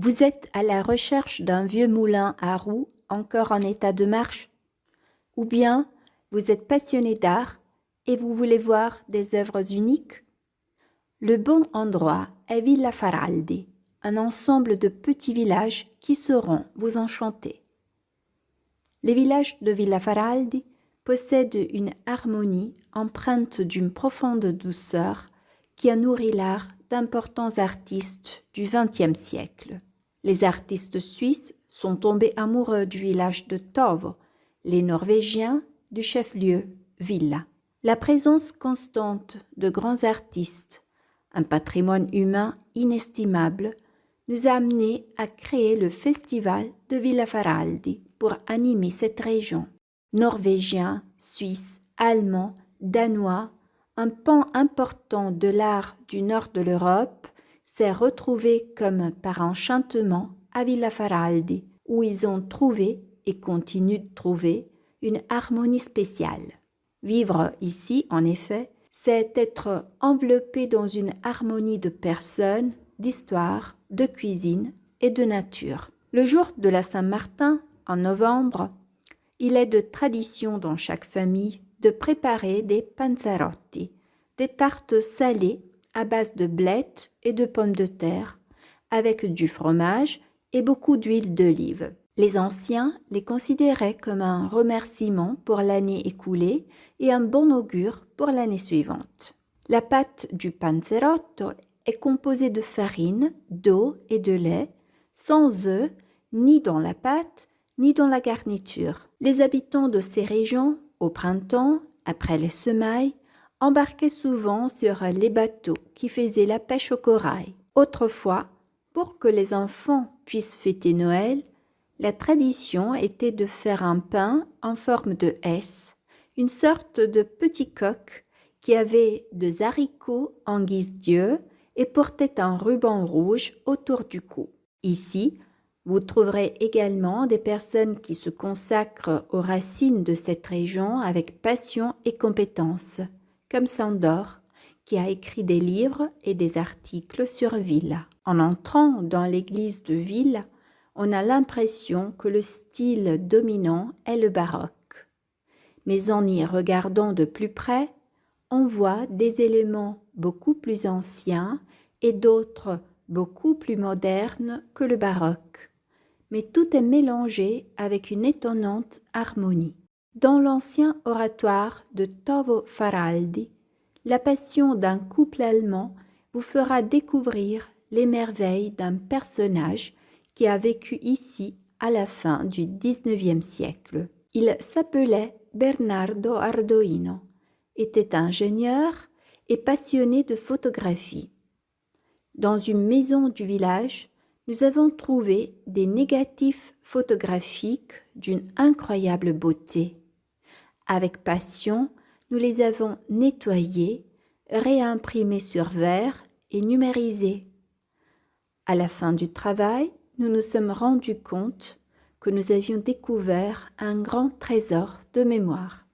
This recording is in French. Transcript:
Vous êtes à la recherche d'un vieux moulin à roues encore en état de marche? Ou bien vous êtes passionné d'art et vous voulez voir des œuvres uniques? Le bon endroit est Villa Faraldi, un ensemble de petits villages qui sauront vous enchanter. Les villages de Villa Faraldi possèdent une harmonie empreinte d'une profonde douceur qui a nourri l'art d'importants artistes du XXe siècle. Les artistes suisses sont tombés amoureux du village de Tovo, les Norvégiens du chef-lieu Villa. La présence constante de grands artistes, un patrimoine humain inestimable, nous a amenés à créer le festival de Villa Faraldi pour animer cette région. Norvégiens, Suisses, Allemands, Danois, un pan important de l'art du nord de l'Europe s'est retrouvé comme par enchantement à Villa Faraldi, où ils ont trouvé et continuent de trouver une harmonie spéciale. Vivre ici, en effet, c'est être enveloppé dans une harmonie de personnes, d'histoire, de cuisine et de nature. Le jour de la Saint-Martin, en novembre, il est de tradition dans chaque famille de préparer des panzerotti, des tartes salées à base de blettes et de pommes de terre, avec du fromage et beaucoup d'huile d'olive. Les anciens les considéraient comme un remerciement pour l'année écoulée et un bon augure pour l'année suivante. La pâte du panzerotto est composée de farine, d'eau et de lait, sans œufs, ni dans la pâte, ni dans la garniture. Les habitants de ces régions, au printemps, après les semailles, embarquaient souvent sur les bateaux qui faisaient la pêche au corail. Autrefois, pour que les enfants puissent fêter Noël, la tradition était de faire un pain en forme de S, une sorte de petit coq qui avait deux haricots en guise d'yeux et portait un ruban rouge autour du cou. Ici, vous trouverez également des personnes qui se consacrent aux racines de cette région avec passion et compétence, comme Sandor, qui a écrit des livres et des articles sur Villa. En entrant dans l'église de Villa, on a l'impression que le style dominant est le baroque. Mais en y regardant de plus près, on voit des éléments beaucoup plus anciens et d'autres beaucoup plus modernes que le baroque. Mais tout est mélangé avec une étonnante harmonie. Dans l'ancien oratoire de Tovo Faraldi, la passion d'un couple allemand vous fera découvrir les merveilles d'un personnage qui a vécu ici à la fin du XIXe siècle. Il s'appelait Bernardo Ardoino, était ingénieur et passionné de photographie. Dans une maison du village, nous avons trouvé des négatifs photographiques d'une incroyable beauté. Avec passion, nous les avons nettoyés, réimprimés sur verre et numérisés. À la fin du travail, nous nous sommes rendus compte que nous avions découvert un grand trésor de mémoire.